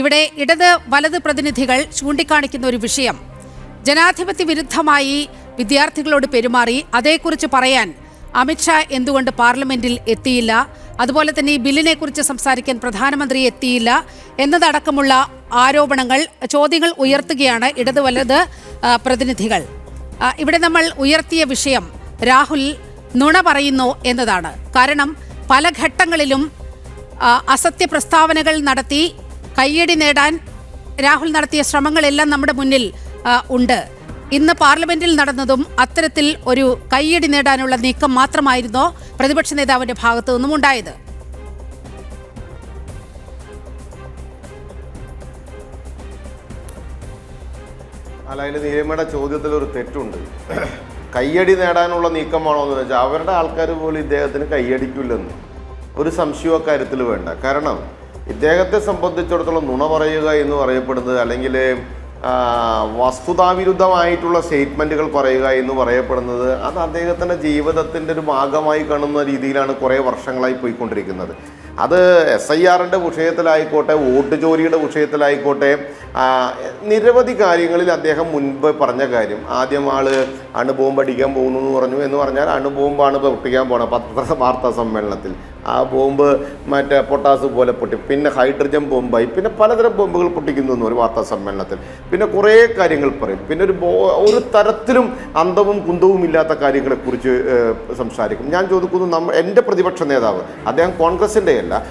ഇവിടെ ഇടത് വലത് പ്രതിനിധികൾ ചൂണ്ടിക്കാണിക്കുന്ന ഒരു വിഷയം, ജനാധിപത്യ വിരുദ്ധമായി വിദ്യാർത്ഥികളോട് പെരുമാറി, അതേക്കുറിച്ച് പറയാൻ അമിത്ഷാ എന്തുകൊണ്ട് പാർലമെന്റിൽ എത്തിയില്ല, അതുപോലെ തന്നെ ഈ ബില്ലിനെ കുറിച്ച് സംസാരിക്കാൻ പ്രധാനമന്ത്രി എത്തിയില്ല എന്നതടക്കമുള്ള ആരോപണങ്ങൾ, ചോദ്യങ്ങൾ ഉയർത്തുകയാണ് ഇടത് വലത് പ്രതിനിധികൾ. ഇവിടെ നമ്മൾ ഉയർത്തിയ വിഷയം രാഹുൽ നുണ പറയുന്നു എന്നതാണ്. കാരണം പല ഘട്ടങ്ങളിലും അസത്യ പ്രസ്താവനകൾ നടത്തി കയ്യടി നേടാൻ രാഹുൽ നടത്തിയ ശ്രമങ്ങളെല്ലാം നമ്മുടെ മുന്നിൽ ഉണ്ട്. ഇന്ന് പാർലമെന്റിൽ നടന്നതും അത്തരത്തിൽ ഒരു കയ്യടി നേടാനുള്ള നീക്കം മാത്രമായിരുന്നോ പ്രതിപക്ഷ നേതാവിന്റെ ഭാഗത്തു നിന്നും ഉണ്ടായത്? അല്ല, അതിൽ നീലമ്മയുടെ ചോദ്യത്തിൽ ഒരു തെറ്റുണ്ട്. കയ്യടി നേടാനുള്ള നീക്കമാണോ എന്ന് വെച്ചാൽ അവരുടെ ആൾക്കാർ പോലും ഇദ്ദേഹത്തിന് കയ്യടിക്കില്ലെന്ന് ഒരു സംശയവും കാര്യത്തിൽ വേണ്ട. കാരണം ഇദ്ദേഹത്തെ സംബന്ധിച്ചിടത്തോളം നുണ പറയുക എന്ന് പറയപ്പെടുന്നത്, അല്ലെങ്കിൽ വസ്തുതാവിരുദ്ധമായിട്ടുള്ള സ്റ്റേറ്റ്മെൻറ്റുകൾ പറയുക എന്ന് പറയപ്പെടുന്നത്, അത് അദ്ദേഹത്തിൻ്റെ ജീവിതത്തിൻ്റെ ഒരു ഭാഗമായി കാണുന്ന രീതിയിലാണ് കുറേ വർഷങ്ങളായി പോയിക്കൊണ്ടിരിക്കുന്നത്. അത് SIR-ൻ്റെ വിഷയത്തിലായിക്കോട്ടെ, വോട്ട് ചോരിയുടെ വിഷയത്തിലായിക്കോട്ടെ, നിരവധി കാര്യങ്ങളിൽ അദ്ദേഹം മുൻപ് പറഞ്ഞ കാര്യം, ആദ്യം അണുബോംബ് അടിക്കാൻ പോകുന്നു എന്ന് പറഞ്ഞാൽ അണുബോംബാണ് പൊട്ടിക്കാൻ പോണത് വാർത്താ സമ്മേളനത്തിൽ. ആ ബോംബ് മറ്റേ പൊട്ടാസ് പോലെ പൊട്ടി, പിന്നെ ഹൈഡ്രജൻ ബോംബായി, പിന്നെ പലതരം ബോംബുകൾ പൊട്ടിക്കുന്നു എന്ന് ഒരു വാർത്താ സമ്മേളനത്തിൽ. പിന്നെ കുറേ കാര്യങ്ങൾ പറയും. പിന്നെ ഒരു തരത്തിലും അന്തവും കുന്തവും ഇല്ലാത്ത കാര്യങ്ങളെക്കുറിച്ച് സംസാരിക്കും. ഞാൻ ചോദിക്കുന്നു, എൻ്റെ പ്രതിപക്ഷ നേതാവ്, അദ്ദേഹം കോൺഗ്രസിൻ്റെ അല്ല,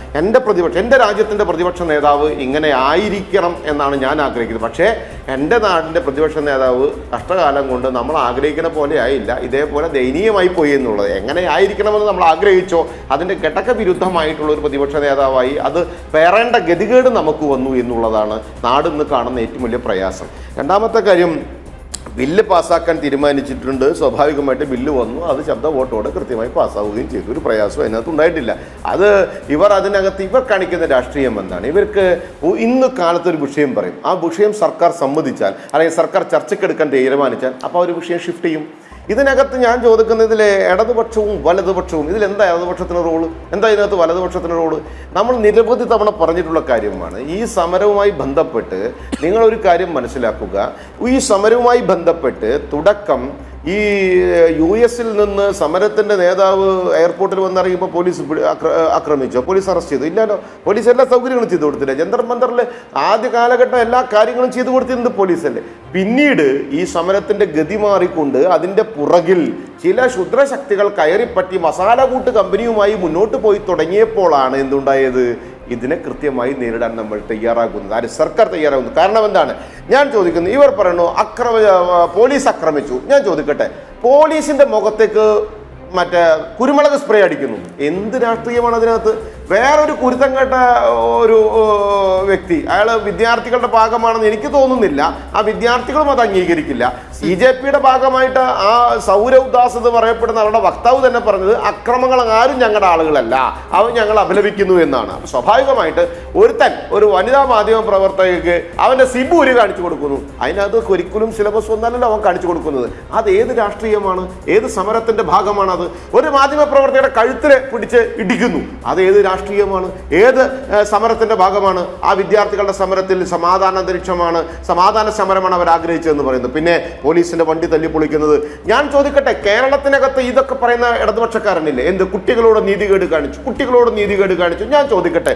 എൻ്റെ രാജ്യത്തിൻ്റെ പ്രതിപക്ഷ നേതാവ് ഇങ്ങനെ ആയിരിക്കണം എന്നാണ് ഞാൻ ആഗ്രഹിക്കുന്നത്. പക്ഷേ എൻ്റെ നാടിൻ്റെ പ്രതിപക്ഷ നേതാവ് കഷ്ടകാലം കൊണ്ട് നമ്മൾ ആഗ്രഹിക്കുന്ന പോലെ ആയില്ല, ഇതേപോലെ ദയനീയമായി പോയി എന്നുള്ളത്. എങ്ങനെ ആയിരിക്കണമെന്ന് നമ്മൾ ആഗ്രഹിച്ചോ അതിൻ്റെ ഘട്ടക വിരുദ്ധമായിട്ടുള്ള ഒരു പ്രതിപക്ഷ നേതാവായി അത് പേറേണ്ട ഗതികേട് നമുക്ക് വന്നു എന്നുള്ളതാണ് നാടിന്ന് കാണുന്ന ഏറ്റവും വലിയ പ്രയാസം. രണ്ടാമത്തെ കാര്യം, ബില്ല് പാസ്സാക്കാൻ തീരുമാനിച്ചിട്ടുണ്ട്. സ്വാഭാവികമായിട്ട് ബില്ല് വന്നു, അത് ശബ്ദ വോട്ടോടെ കൃത്യമായി പാസ്സാവുകയും ചെയ്തു. ഒരു പ്രയാസവും അതിനകത്ത് ഉണ്ടായിട്ടില്ല. അത് ഇവർ കാണിക്കുന്ന രാഷ്ട്രീയം എന്താണ്? ഇവർക്ക് ഇന്ന് കാലത്തൊരു വിഷയം പറയും, ആ വിഷയം സർക്കാർ സമ്മതിച്ചാൽ അല്ലെങ്കിൽ സർക്കാർ ചർച്ചയ്ക്കെടുക്കാൻ തീരുമാനിച്ചാൽ അപ്പോൾ ഒരു വിഷയം ഷിഫ്റ്റ് ചെയ്യും. ഇതിനകത്ത് ഞാൻ ചോദിക്കുന്നതിൽ ഇടതുപക്ഷവും വലതുപക്ഷവും, ഇതിലെന്താ ഇടതുപക്ഷത്തിന് റോള്, എന്താ ഇതിനകത്ത് വലതുപക്ഷത്തിന് റോള്? നമ്മൾ നിരവധി തവണ പറഞ്ഞിട്ടുള്ള കാര്യമാണ്. ഈ സമരവുമായി ബന്ധപ്പെട്ട് നിങ്ങളൊരു കാര്യം മനസ്സിലാക്കുക. ഈ സമരവുമായി ബന്ധപ്പെട്ട് തുടക്കം ഈ US-ൽ നിന്ന് സമരത്തിൻ്റെ നേതാവ് എയർപോർട്ടിൽ വന്നിറങ്ങിയപ്പോൾ പോലീസ് ആക്രമിച്ചോ? പോലീസ് അറസ്റ്റ് ചെയ്തു? ഇല്ലല്ലോ. പോലീസ് എല്ലാ സൗകര്യങ്ങളും ചെയ്തു കൊടുത്തില്ല. ജന്തർ മന്ദറിൽ ആദ്യ കാലഘട്ടം എല്ലാ കാര്യങ്ങളും ചെയ്തു കൊടുത്തിരുന്നത് പോലീസല്ലേ. പിന്നീട് ഈ സമരത്തിൻ്റെ ഗതി മാറിക്കൊണ്ട് അതിൻ്റെ പുറകിൽ ചില ക്ഷുദ്രശക്തികൾ കയറിപ്പറ്റി മസാല കൂട്ട് കമ്പനിയുമായി മുന്നോട്ട് പോയി തുടങ്ങിയപ്പോഴാണ് എന്തുണ്ടായത്? ഇതിനെ കൃത്യമായി നേരിടാൻ നമ്മൾ തയ്യാറാകുന്നത്, ആര്? സർക്കാർ തയ്യാറാകുന്നത്. കാരണം എന്താണ്? ഞാൻ ചോദിക്കുന്നത്, ഇവർ പറയുന്നു പോലീസ് ആക്രമിച്ചു. ഞാൻ ചോദിക്കട്ടെ, പോലീസിന്റെ മുഖത്തേക്ക് മറ്റേ കുരുമുളക് സ്പ്രേ അടിക്കുന്നു. എന്ത് രാഷ്ട്രീയമാണ് അതിനകത്ത്? വേറൊരു കുരുത്തം കേട്ട ഒരു വ്യക്തി, അയാൾ വിദ്യാർത്ഥികളുടെ ഭാഗമാണെന്ന് എനിക്ക് തോന്നുന്നില്ല. ആ വിദ്യാർത്ഥികളും അത് അംഗീകരിക്കില്ല. CJP-യുടെ ഭാഗമായിട്ട് ആ സൗരവ് ദാസ് എന്ന് പറയപ്പെടുന്ന അവരുടെ വക്താവ് തന്നെ പറഞ്ഞത്, അക്രമങ്ങൾ ആരും ഞങ്ങളുടെ ആളുകളല്ല, അവൻ ഞങ്ങൾ അപലപിക്കുന്നു എന്നാണ്. സ്വാഭാവികമായിട്ട് ഒരു വനിതാ മാധ്യമ പ്രവർത്തകർക്ക് അവൻ്റെ സിബൂര് കാണിച്ചു കൊടുക്കുന്നു. അതിനകത്ത് ഒരിക്കലും സിലബസ് ഒന്നല്ലല്ലോ അവൻ കാണിച്ചു കൊടുക്കുന്നത്. അത് ഏത് രാഷ്ട്രീയമാണ്? ഏത് സമരത്തിന്റെ ഭാഗമാണ് അത്? ഒരു മാധ്യമ പ്രവർത്തകരുടെ കഴുത്തിൽ പിടിച്ച് ഇടിക്കുന്നു, അത് ഏത് രാഷ്ട്രീയമാണ്? ഏത് സമരത്തിന്റെ ഭാഗമാണ്? ആ വിദ്യാർത്ഥികളുടെ സമരത്തിൽ സമാധാന അന്തരീക്ഷമാണ്, സമാധാന സമരമാണ് അവർ ആഗ്രഹിച്ചതെന്ന് പറയുന്നത്. പിന്നെ പോലീസിന്റെ വണ്ടി തല്ലിപ്പൊളിക്കുന്നത്. ഞാൻ ചോദിക്കട്ടെ, കേരളത്തിനകത്ത് ഇതൊക്കെ പറയുന്ന ഇടതുപക്ഷക്കാരനില്ലേ? എന്ത് കുട്ടികളോട് നീതികേട് കാണിച്ചു? ഞാൻ ചോദിക്കട്ടെ,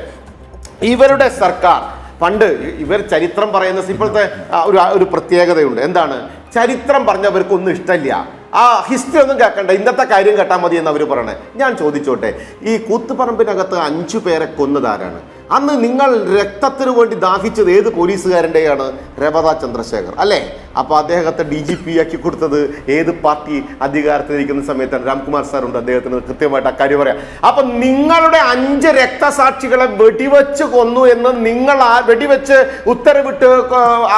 ഇവരുടെ സർക്കാർ പണ്ട് ഇവർ ചരിത്രം പറയുന്ന ഇപ്പോഴത്തെ ഒരു പ്രത്യേകതയുണ്ട്. എന്താണ്? ചരിത്രം പറഞ്ഞവർക്കൊന്നും ഇഷ്ടമില്ല. ആ ഹിസ്റ്ററി ഒന്നും കേൾക്കണ്ട, ഇന്നത്തെ കാര്യം കേട്ടാൽ മതി എന്ന് അവർ പറയണേ. ഞാൻ ചോദിച്ചോട്ടെ, ഈ കൂത്തുപറമ്പിനകത്ത് 5 പേരെ കൊന്നതാരാണ്? അന്ന് നിങ്ങൾ രക്തത്തിന് വേണ്ടി ദാഹിച്ചത് ഏത് പോലീസുകാരൻ്റെയാണ്? രേവത ചന്ദ്രശേഖർ അല്ലേ? അപ്പോൾ അദ്ദേഹത്തെ DGP ആക്കി കൊടുത്തത് ഏത് പാർട്ടി അധികാരത്തിലിരിക്കുന്ന സമയത്താണ്? രാംകുമാർ സാറുണ്ട്, അദ്ദേഹത്തിന് കൃത്യമായിട്ട് ആ കാര്യം പറയാം. അപ്പം നിങ്ങളുടെ 5 രക്തസാക്ഷികളെ വെടിവെച്ച് കൊന്നു എന്ന് നിങ്ങൾ വെടിവെച്ച് ഉത്തരവിട്ട്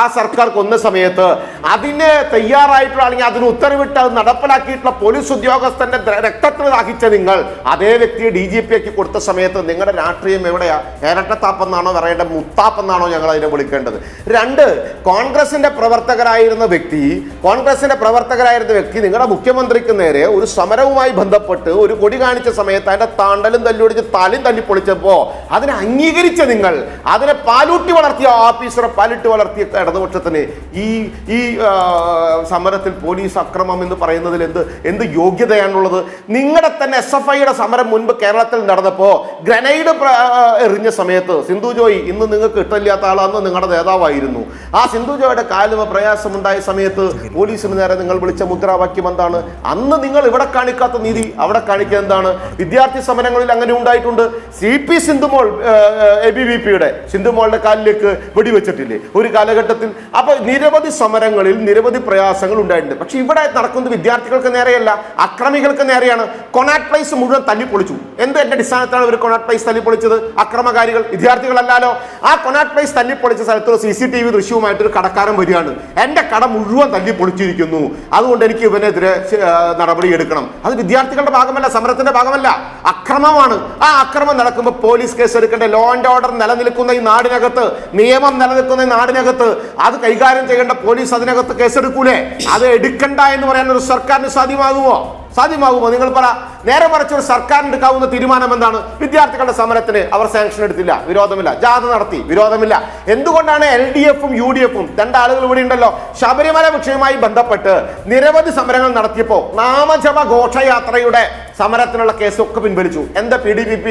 ആ സർക്കാർ കൊന്ന സമയത്ത് അതിന് തയ്യാറായിട്ടുള്ള, അല്ലെങ്കിൽ അതിന് ഉത്തരവിട്ട് അത് നടപ്പിലാക്കിയിട്ടുള്ള പോലീസ് ഉദ്യോഗസ്ഥന്റെ രക്തത്തിന് ദാഹിച്ച നിങ്ങൾ അതേ വ്യക്തിയെ DGP ആക്കി കൊടുത്ത സമയത്ത് നിങ്ങളുടെ രാഷ്ട്രീയം എവിടെയാ? കേരള ഇരട്ടത്താപ്പെന്നാണോ പറയേണ്ടത്, മുത്താപ്പെന്നാണോ ഞങ്ങൾ അതിനെ വിളിക്കേണ്ടത്? 2, കോൺഗ്രസിന്റെ പ്രവർത്തകരായിരുന്ന വ്യക്തി നിങ്ങളുടെ മുഖ്യമന്ത്രിക്ക് നേരെ ഒരു സമരവുമായി ബന്ധപ്പെട്ട് ഒരു കൊടി കാണിച്ച സമയത്ത് അതിന്റെ താണ്ടലും തല്ലുപിടിച്ച് തലയും തല്ലിപ്പൊളിച്ചപ്പോ അതിനെ അംഗീകരിച്ച നിങ്ങൾ, അതിനെ പാലൂട്ടി വളർത്തിയ ഓഫീസറെ പാലിട്ട് വളർത്തിയ ഇടതുപക്ഷത്തിന് ഈ സമരത്തിൽ പോലീസ് അക്രമം എന്ന് പറയുന്നതിൽ എന്ത് യോഗ്യതയാണുള്ളത്? നിങ്ങളുടെ തന്നെ SFIയുടെ സമരം മുൻപ് കേരളത്തിൽ നടന്നപ്പോ ഗ്രനൈഡ് എറിഞ്ഞ സമയത്ത് സിന്ധു ജോയി, ഇന്ന് നിങ്ങൾക്ക് ഇഷ്ടമില്ലാത്ത ആളാന്ന് നിങ്ങളുടെ നേതാവായിരുന്നു, ആ സിന്ധു ജോയുടെ കാലിന് പ്രയാസമുണ്ടായ സമയത്ത് പോലീസിന് നേരെ നിങ്ങൾ വിളിച്ച മുദ്രാവാക്യം എന്താണ്? അന്ന് നിങ്ങൾ ഇവിടെ കാണിക്കാത്ത നീതി അവിടെ കാണിക്കുക എന്താണ്? വിദ്യാർത്ഥി സമരങ്ങളിൽ അങ്ങനെ ഉണ്ടായിട്ടുണ്ട്. CP സിന്ധുമോൾ ABVPയുടെ സിന്ധുമോളുടെ കാലിലേക്ക് വെടിവെച്ചിട്ടില്ലേ ഒരു കാലഘട്ടത്തിൽ? അപ്പൊ നിരവധി സമരങ്ങളിൽ നിരവധി പ്രയാസങ്ങൾ ഉണ്ടായിട്ടുണ്ട്. പക്ഷെ ഇവിടെ നടക്കുന്നത് വിദ്യാർത്ഥികൾക്ക് നേരെയല്ല, അക്രമികൾക്ക് നേരെയാണ്. കൊണാട്ട് പ്ലേസ് മുഴുവൻ തല്ലിപ്പൊളിച്ചു. എന്റെ അടിസ്ഥാനത്തിലാണ് ഇവർ കൊണാട്ട് പ്ലേസ് തല്ലിപ്പൊളിച്ചത്? അക്രമകാരികൾ വിദ്യാർത്ഥികളല്ലാലോ. ആ കൊണാട്ട് പ്ലേസ് തല്ലിപ്പൊളിച്ച സ്ഥലത്ത് CCTV ദൃശ്യവുമായിട്ട് ഒരു കടക്കാരൻ വരികയാണ്, എന്റെ കട മുഴുവൻ തല്ലിപ്പൊളിച്ചിരിക്കുന്നു, അതുകൊണ്ട് എനിക്ക് ഇവനെതിരെ നടപടി എടുക്കണം. അത് വിദ്യാർത്ഥികളുടെ ഭാഗമല്ല, സമരത്തിന്റെ ഭാഗമല്ല, അക്രമമാണ്. ആ അക്രമം നടക്കുമ്പോൾ പോലീസ് കേസ് എടുക്കേണ്ട, ലോ ആൻഡ് ഓർഡർ നിലനിൽക്കുന്ന ഈ നാടിനകത്ത്, നിയമം നിലനിൽക്കുന്ന ഈ നാടിനകത്ത് അത് കൈകാര്യം ചെയ്യേണ്ട പോലീസ് അതിനകത്ത് കേസെടുക്കൂലേ? അത് എടുക്കണ്ട എന്ന് പറയാൻ ഒരു സർക്കാരിന് സാധ്യമാകുമോ? നിങ്ങൾ പറ. നേരെ മറിച്ച് ഒരു സർക്കാരിന് എടുക്കാവുന്ന തീരുമാനം എന്താണ്? വിദ്യാർത്ഥികളുടെ സമരത്തിന് അവർ സാങ്ഷൻ എടുത്തില്ല, വിരോധമില്ല. ജാഥ നടത്തി, വിരോധമില്ല. എന്തുകൊണ്ടാണ് LDFും UDFും, രണ്ടാളുകൾ ഇവിടെ ഉണ്ടല്ലോ, ശബരിമല വിഷയവുമായി ബന്ധപ്പെട്ട് നിരവധി സമരങ്ങൾ നടത്തിയപ്പോൾ നാമജപ ഘോഷയാത്രയുടെ സമരത്തിനുള്ള കേസൊക്കെ പിൻവലിച്ചു? എന്താ PDPP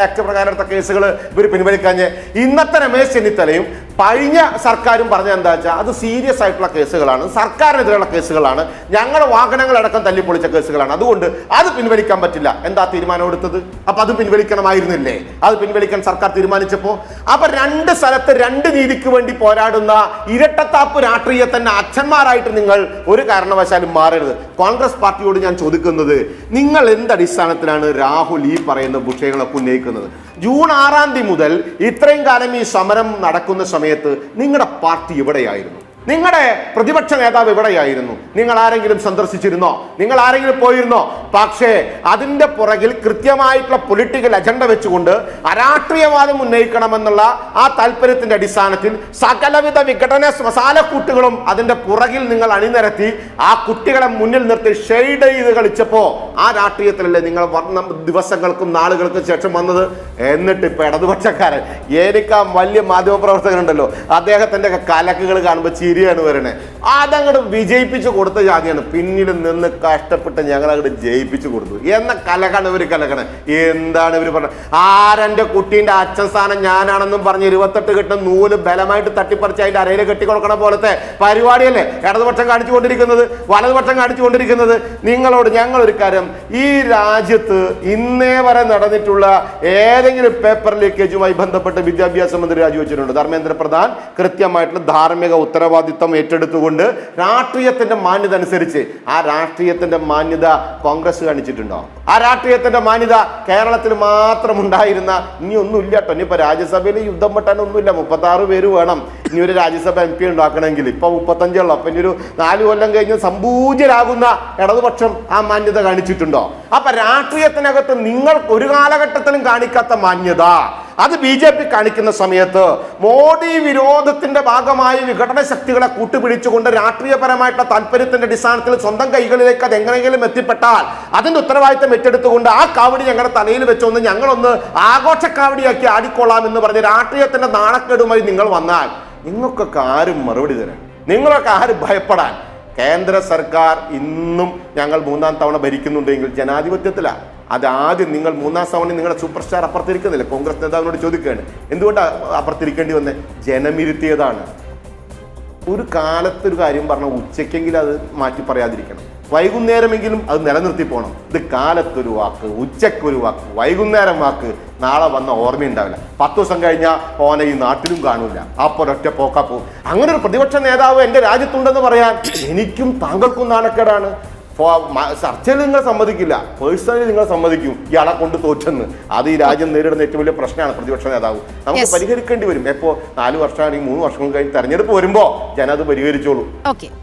ആക്ട് പ്രകാരം എടുത്ത കേസുകൾ ഇവർ പിൻവലിക്കാഞ്ഞ്? ഇന്നത്തെ രമേശ് ചെന്നിത്തലയും കഴിഞ്ഞ സർക്കാരും പറഞ്ഞ എന്താ വെച്ചാൽ അത് സീരിയസ് ആയിട്ടുള്ള കേസുകളാണ്, സർക്കാരിനെതിരെയുള്ള കേസുകളാണ്, ഞങ്ങളുടെ വാഹനങ്ങളടക്കം തല്ലിപ്പൊളിച്ച കേസുകളാണ്, അതുകൊണ്ട് അത് പിൻവലിക്കാൻ പറ്റില്ല. എന്താ തീരുമാനം എടുത്തത്? അപ്പൊ അത് പിൻവലിക്കണമായിരുന്നില്ലേ? അത് പിൻവലിക്കാൻ സർക്കാർ തീരുമാനിച്ചപ്പോ അപ്പൊ 2 സ്ഥലത്ത് 2 നീതിക്ക് വേണ്ടി പോരാടുന്ന ഇരട്ടത്താപ്പ് രാഷ്ട്രീയത്തിന്റെ അച്ഛന്മാരായിട്ട് നിങ്ങൾ ഒരു കാരണവശാലും മാറരുത്. കോൺഗ്രസ് പാർട്ടിയോട് ഞാൻ ചോദിക്കുന്നത്, നിങ്ങൾ എന്തടിസ്ഥാനത്തിലാണ് രാഹുൽ ഈ പറയുന്ന വിഷയങ്ങളൊക്കെ ഉന്നയിക്കുന്നത്? ജൂൺ 6-ാം തീയതി മുതൽ ഇത്രയും കാലം ഈ സമരം നടക്കുന്ന സമയത്ത് നിങ്ങളുടെ പാർട്ടി എവിടെയായിരുന്നു? നിങ്ങളുടെ പ്രതിപക്ഷ നേതാവ് എവിടെയായിരുന്നു? നിങ്ങൾ ആരെങ്കിലും സന്ദർശിച്ചിരുന്നോ? നിങ്ങൾ ആരെങ്കിലും പോയിരുന്നോ? പക്ഷേ അതിന്റെ പുറകിൽ കൃത്യമായിട്ടുള്ള പൊളിറ്റിക്കൽ അജണ്ട വെച്ചുകൊണ്ട് അരാഷ്ട്രീയവാദം ഉന്നയിക്കണമെന്നുള്ള ആ താല്പര്യത്തിന്റെ അടിസ്ഥാനത്തിൽ സകലവിധ വിഘടന മസാലക്കൂട്ടുകളും അതിന്റെ പുറകിൽ നിങ്ങൾ അണിനിരത്തി ആ കുട്ടികളെ മുന്നിൽ നിർത്തി ഷെയ്ഡ് ചെയ്ത് കളിച്ചപ്പോ ആ രാഷ്ട്രീയത്തിലല്ലേ നിങ്ങൾ ദിവസങ്ങൾക്കും നാളുകൾക്കും ശേഷം വന്നത്? എന്നിട്ട് ഇപ്പൊ ഇടതുപക്ഷക്കാരൻ, എനിക്ക് ആ വലിയ മാധ്യമപ്രവർത്തകനുണ്ടല്ലോ, അദ്ദേഹത്തിന്റെ കലക്കുകൾ കാണുമ്പോൾ ചിരിയാണ് വരണേ. അതങ്ങോട്ട് വിജയിപ്പിച്ചു കൊടുത്ത ജാതിയാണ്. പിന്നീട് നിന്ന് കഷ്ടപ്പെട്ട് ഞങ്ങൾ അങ്ങോട്ട് ജയിപ്പിച്ചു കൊടുത്തു എന്ന കലക്കാണ് ഇവർ കലക്കണേ. എന്താണ് ഇവർ പറഞ്ഞത്? ആരെന്റെ കുട്ടീന്റെ അച്ഛൻ സ്ഥാനം ഞാനാണെന്നും പറഞ്ഞ് 28 കെട്ട് നൂല് ബലമായിട്ട് തട്ടിപ്പറിച്ച് അതിന്റെ അരയിൽ കെട്ടിക്കൊടുക്കണ പോലത്തെ പരിപാടിയല്ലേ ഇടതുപക്ഷം കാണിച്ചുകൊണ്ടിരിക്കുന്നത്, വലതുപക്ഷം കാണിച്ചുകൊണ്ടിരിക്കുന്നത്? നിങ്ങളോട് ഞങ്ങളൊരു കാര്യം, ഈ രാജ്യത്ത് ഇന്നേ വരെ നടന്നിട്ടുള്ള ഏതെങ്കിലും പേപ്പർ ലീക്കേജുമായി ബന്ധപ്പെട്ട് വിദ്യാഭ്യാസ മന്ത്രി രാജിവെച്ചിട്ടുണ്ട്? ധർമ്മേന്ദ്ര പ്രധാൻ കൃത്യമായിട്ടുള്ള ധാർമ്മിക ഉത്തരവാദിത്വം ഏറ്റെടുത്തുകൊണ്ട് രാഷ്ട്രീയത്തിന്റെ മാന്യത അനുസരിച്ച്, ആ രാഷ്ട്രീയത്തിന്റെ മാന്യത കോൺഗ്രസ് കാണിച്ചിട്ടുണ്ടോ? ആ രാഷ്ട്രീയത്തിന്റെ മാന്യത കേരളത്തിൽ മാത്രം ഉണ്ടായിരുന്ന, ഇനി ഒന്നുമില്ല കേട്ടോ, ഇനിയിപ്പോ രാജ്യസഭയിൽ യുദ്ധം വെട്ടാനൊന്നുമില്ല, 36 പേര് വേണം ഇനി ഒരു രാജ്യസഭ MP ഉണ്ടാക്കണമെങ്കിൽ. ഇപ്പൊ 35 ഉള്ളു. അപ്പൊ ഇനി ഒരു 4 കൊല്ലം കഴിഞ്ഞ് സംപൂജ്യരാകുന്ന ഇടതുപക്ഷം ആ മാന്യത കാണിച്ചിട്ടുണ്ടോ? അപ്പൊ രാഷ്ട്രീയത്തിനകത്ത് നിങ്ങൾ ഒരു കാലഘട്ടത്തിലും കാണിക്കാത്ത മാന്യത അത് BJP കാണിക്കുന്ന സമയത്ത് മോഡി വിരോധത്തിന്റെ ഭാഗമായി വിഘടന ശക്തികളെ കൂട്ടുപിടിച്ചുകൊണ്ട് രാഷ്ട്രീയപരമായിട്ടുള്ള താല്പര്യത്തിന്റെ അടിസ്ഥാനത്തിൽ സ്വന്തം കൈകളിലേക്ക് അത് എങ്ങനെയെങ്കിലും എത്തിപ്പെട്ടാൽ അതിന്റെ ഉത്തരവാദിത്തം ഏറ്റെടുത്തുകൊണ്ട് ആ കാവടി ഞങ്ങളുടെ തലയിൽ വെച്ചൊന്ന് ഞങ്ങളൊന്ന് ആഘോഷക്കാവടിയാക്കി ആടിക്കൊള്ളാം എന്ന് പറഞ്ഞ് രാഷ്ട്രീയത്തിന്റെ നാണക്കേടുമായി നിങ്ങൾ വന്നാൽ നിങ്ങൾക്കൊക്കെ ആരും മറുപടി തരാൻ, നിങ്ങളൊക്കെ ആരും ഭയപ്പെടാൻ? കേന്ദ്ര സർക്കാർ ഇന്നും ഞങ്ങൾ 3-ാം തവണ ഭരിക്കുന്നുണ്ടെങ്കിൽ ജനാധിപത്യത്തിലാണ്. അത് ആദ്യം നിങ്ങൾ 3-ാം തവണ നിങ്ങളുടെ സൂപ്പർ സ്റ്റാർ അപ്പുറത്തിരിക്കുന്നില്ല. കോൺഗ്രസ് നേതാവിനോട് ചോദിക്കുകയാണ്, എന്തുകൊണ്ടാണ് അപ്പുറത്തിരിക്കേണ്ടി വന്നത്? ജനമിരുത്തിയതാണ്. ഒരു കാലത്തൊരു കാര്യം പറഞ്ഞാൽ ഉച്ചയ്ക്കെങ്കിലും അത് മാറ്റി പറയാതിരിക്കണം, വൈകുന്നേരമെങ്കിലും അത് നിലനിർത്തി പോകണം. ഇത് കാലത്തൊരു വാക്ക്, ഉച്ചക്കൊരു വാക്ക്, വൈകുന്നേരം വാക്ക്, നാളെ വന്ന ഓർമ്മയുണ്ടാവില്ല. 10 ദിവസം കഴിഞ്ഞാൽ ഓനെ ഈ നാട്ടിലും കാണൂല, അപ്പോൾ ഒറ്റ പോക്കാ പോകും. അങ്ങനെ ഒരു പ്രതിപക്ഷ നേതാവ് എൻ്റെ രാജ്യത്തുണ്ടെന്ന് പറയാൻ എനിക്കും താങ്കൾക്കും നാണക്കേടാണ്. ചർച്ചയിൽ നിങ്ങൾ സമ്മതിക്കില്ല, പേഴ്സണലി നിങ്ങൾ സമ്മതിക്കും ഇയാളെ കൊണ്ട് തോറ്റെന്ന്. അത് ഈ രാജ്യം നേരിടുന്ന ഏറ്റവും വലിയ പ്രശ്നമാണ് പ്രതിപക്ഷ നേതാവ്. നമുക്ക് പരിഹരിക്കേണ്ടി വരും. എപ്പോൾ 4 വർഷം അല്ലെങ്കിൽ 3 വർഷം കഴിഞ്ഞ് തെരഞ്ഞെടുപ്പ് വരുമ്പോൾ ജനം അത് പരിഹരിച്ചോളൂ.